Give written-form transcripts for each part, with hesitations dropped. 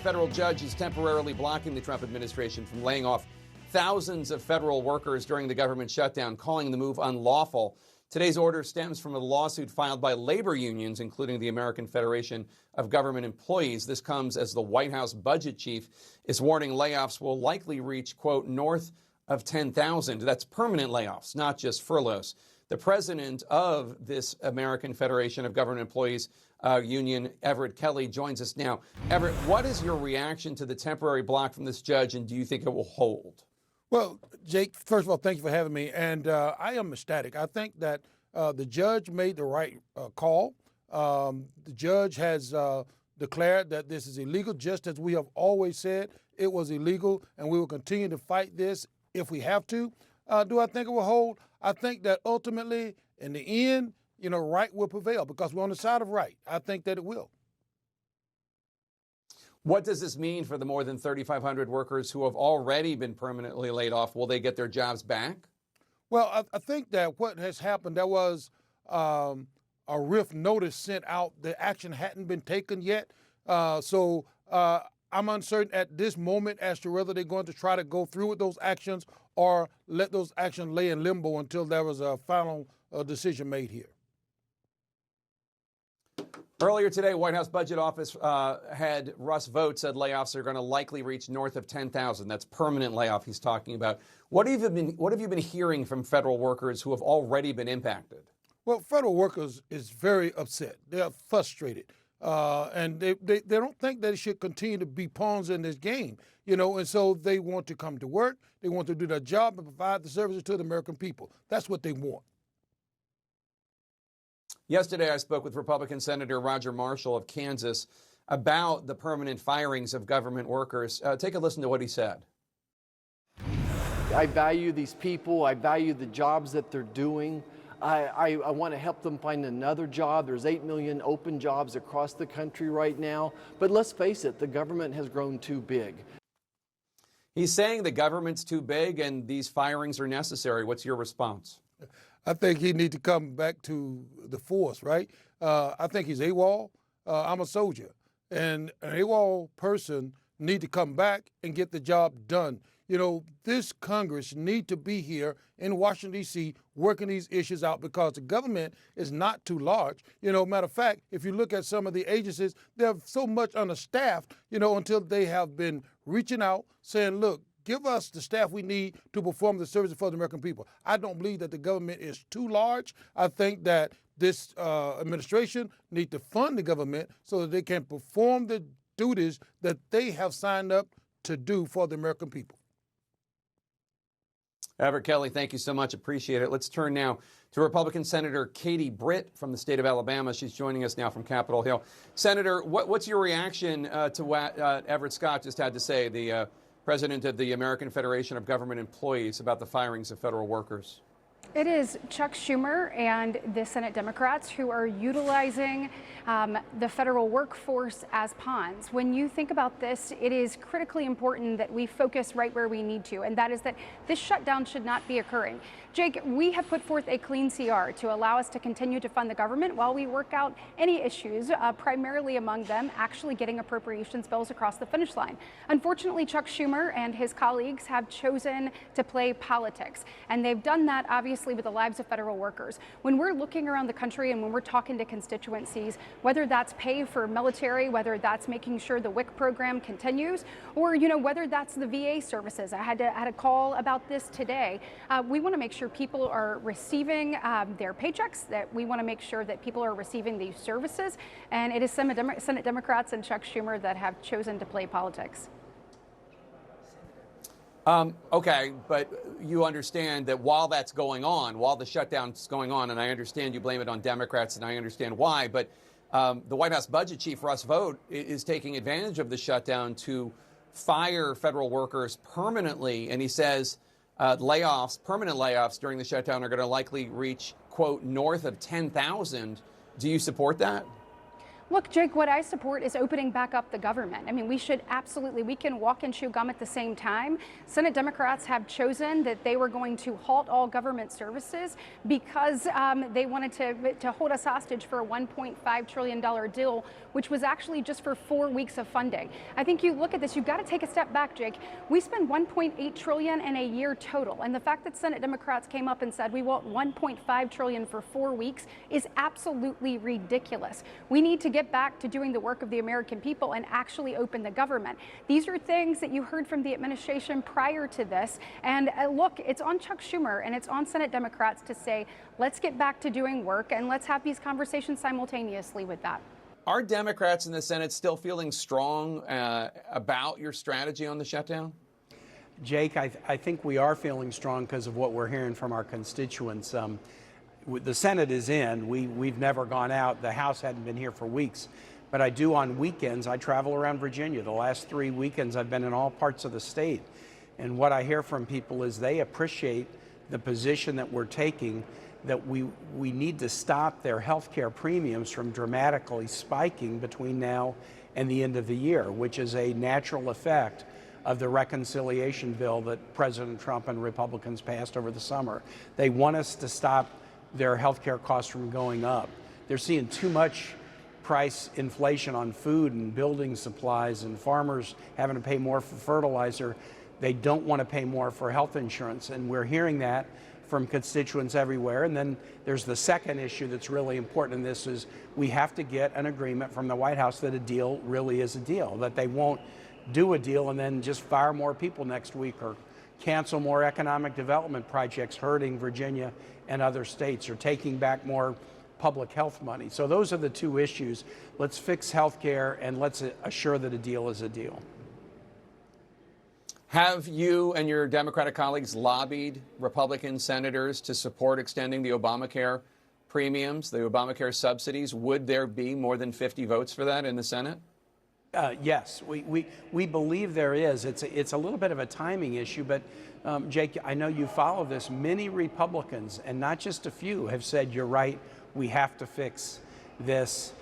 federal judge is temporarily blocking the Trump administration from laying off thousands of federal workers during the government shutdown, calling the move unlawful. Today's order stems from a lawsuit filed by labor unions, including the American Federation of Government Employees. This comes as the White House budget chief is warning layoffs will likely reach, quote, north of 10,000. That's permanent layoffs, not just furloughs. The president of this American Federation of Government Employees union, Everett Kelly, joins us now. Everett, what is your reaction to the temporary block from this judge, and do you think it will hold? Well, Jake, first of all, thank you for having me. And I am ecstatic. I think that the judge made the right call. The judge has declared that this is illegal, just as we have always said it was illegal, and we will continue to fight this if we have to. Do I think it will hold? I think that ultimately, in the end, right will prevail because we're on the side of right. I think that it will. What does this mean for the more than 3,500 workers who have already been permanently laid off? Will they get their jobs back? Well, I think that what has happened, there was a RIF notice sent out. The action hadn't been taken yet. So I'm uncertain at this moment as to whether they're going to try to go through with those actions or let those actions lay in limbo until there was a final decision made here. Earlier today, White House Budget Office head Russ Vought said layoffs are going to likely reach north of 10,000. That's permanent layoff he's talking about. What have you been hearing from federal workers who have already been impacted? Well, federal workers is very upset. They are frustrated. And they don't think that it should continue to be pawns in this game, and so they want to come to work. They want to do their job and provide the services to the American people. That's what they want. Yesterday, I spoke with Republican Senator Roger Marshall of Kansas about the permanent firings of government workers. Take a listen to what he said. I value these people. I value the jobs that they're doing. I want to help them find another job. There's 8 million open jobs across the country right now. But let's face it, the government has grown too big. He's saying the government's too big and these firings are necessary. What's your response? I think he needs to come back to the force, right? I think he's AWOL. I'm a soldier. And an AWOL person need to come back and get the job done. This Congress need to be here in Washington, D.C., working these issues out because the government is not too large. Matter of fact, if you look at some of the agencies, they're so much understaffed, until they have been reaching out saying, look, give us the staff we need to perform the services for the American people. I don't believe that the government is too large. I think that this administration needs to fund the government so that they can perform the duties that they have signed up to do for the American people. Everett Kelly, thank you so much. Appreciate it. Let's turn now to Republican Senator Katie Britt from the state of Alabama. She's joining us now from Capitol Hill. Senator, what's your reaction to what Everett Scott just had to say, the president of the American Federation of Government Employees, about the firings of federal workers? It is Chuck Schumer and the Senate Democrats who are utilizing the federal workforce as pawns. When you think about this, it is critically important that we focus right where we need to, and that is that this shutdown should not be occurring. Jake, we have put forth a clean CR to allow us to continue to fund the government while we work out any issues, primarily among them actually getting appropriations bills across the finish line. Unfortunately, Chuck Schumer and his colleagues have chosen to play politics, and they've done that obviously with the lives of federal workers. When we're looking around the country and when we're talking to constituencies, whether that's pay for military, whether that's making sure the WIC program continues, or whether that's the VA services. I had a call about this today. We want to make sure people are receiving their paychecks, that we want to make sure that people are receiving these services, and it is Senate Democrats and Chuck Schumer that have chosen to play politics. Okay, but you understand that while that's going on, while the shutdown's going on, and I understand you blame it on Democrats, and I understand why, but the White House budget chief, Russ Vought, is taking advantage of the shutdown to fire federal workers permanently, and he says permanent layoffs during the shutdown are going to likely reach, quote, north of 10,000. Do you support that? Look, Jake, what I support is opening back up the government. I mean, we can walk and chew gum at the same time. Senate Democrats have chosen that they were going to halt all government services because they wanted to hold us hostage for a $1.5 trillion deal, which was actually just for 4 weeks of funding. I think you look at this, you've got to take a step back, Jake. We spend $1.8 trillion in a year total. And the fact that Senate Democrats came up and said we want $1.5 trillion for 4 weeks is absolutely ridiculous. We need to get back to doing the work of the American people and actually open the government. These are things that you heard from the administration prior to this. And look, it's on Chuck Schumer and it's on Senate Democrats to say, let's get back to doing work and let's have these conversations simultaneously with that. Are Democrats in the Senate still feeling strong about your strategy on the shutdown? Jake, I think we are feeling strong because of what we're hearing from our constituents. The Senate is in. We've never gone out. The House hadn't been here for weeks. But I do on weekends. I travel around Virginia. The last 3 weekends I've been in all parts of the state. And what I hear from people is they appreciate the position that we're taking, that we need to stop their health care premiums from dramatically spiking between now and the end of the year, which is a natural effect of the reconciliation bill that President Trump and Republicans passed over the summer. They want us to stop their health care costs from going up. They're seeing too much price inflation on food and building supplies and farmers having to pay more for fertilizer. They don't want to pay more for health insurance, and we're hearing that from constituents everywhere. And then there's the second issue that's really important in this is we have to get an agreement from the White House that a deal really is a deal, that they won't do a deal and then just fire more people next week or cancel more economic development projects hurting Virginia and other states, or taking back more public health money. So those are the two issues. Let's fix health care and let's assure that a deal is a deal. Have you and your Democratic colleagues lobbied Republican senators to support extending the Obamacare premiums, the Obamacare subsidies? Would there be more than 50 votes for that in the Senate? Yes, we believe there is. It's a little bit of a timing issue, but Jake, I know you follow this. Many Republicans, and not just a few, have said, you're right, we have to fix this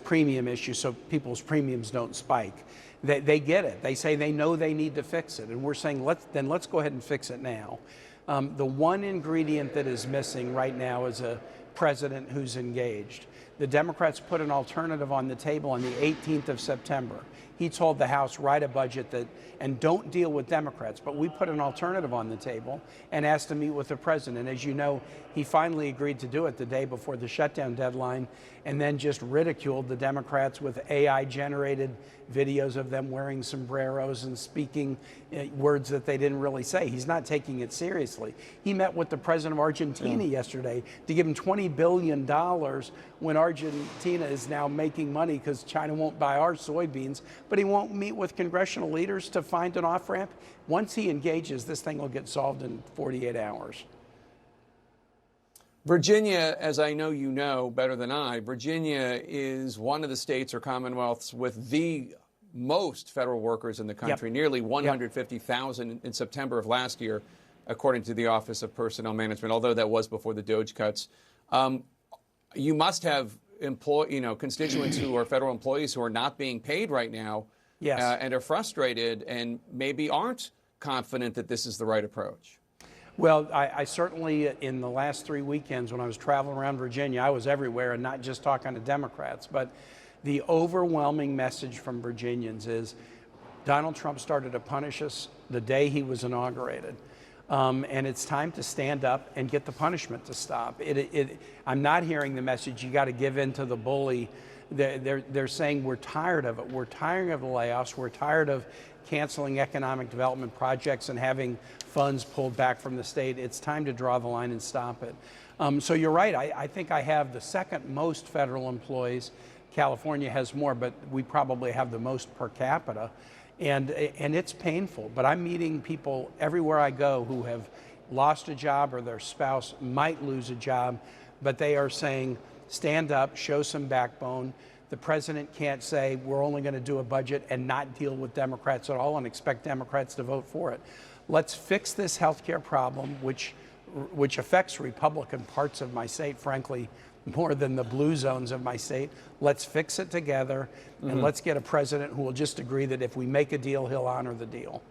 premium issue so people's premiums don't spike. They get it. They say they know they need to fix it, and we're saying let's go ahead and fix it now. The one ingredient that is missing right now is a president who's engaged. The Democrats put an alternative on the table on the 18th of September. He told the House, write a budget and don't deal with Democrats. But we put an alternative on the table and asked to meet with the president. And as you know, he finally agreed to do it the day before the shutdown deadline, and then just ridiculed the Democrats with AI-generated videos of them wearing sombreros and speaking words that they didn't really say. He's not taking it seriously. He met with the president of Argentina yesterday to give him $20 billion when Argentina is now making money because China won't buy our soybeans, but he won't meet with congressional leaders to find an off-ramp. Once he engages, this thing will get solved in 48 hours. Virginia, as I know you know better than I, Virginia is one of the states or commonwealths with the most federal workers in the country, nearly 150,000 in September of last year, according to the Office of Personnel Management, although that was before the DOGE cuts. You must have constituents who are federal employees who are not being paid right now and are frustrated and maybe aren't confident that this is the right approach. Well, I certainly, in the last 3 weekends when I was traveling around Virginia, I was everywhere and not just talking to Democrats, but the overwhelming message from Virginians is Donald Trump started to punish us the day he was inaugurated. And it's time to stand up and get the punishment to stop. I'm not hearing the message, you got to give in to the bully. They're saying we're tired of it. We're tired of the layoffs. We're tired of canceling economic development projects and having funds pulled back from the state. It's time to draw the line and stop it. So you're right. I think I have the second most federal employees. California has more, but we probably have the most per capita. And it's painful, but I'm meeting people everywhere I go who have lost a job or their spouse might lose a job, but they are saying, stand up, show some backbone. The president can't say we're only going to do a budget and not deal with Democrats at all and expect Democrats to vote for it. Let's fix this health care problem, which affects Republican parts of my state, frankly, more than the blue zones of my state. Let's fix it together, and let's get a president who will just agree that if we make a deal, he'll honor the deal.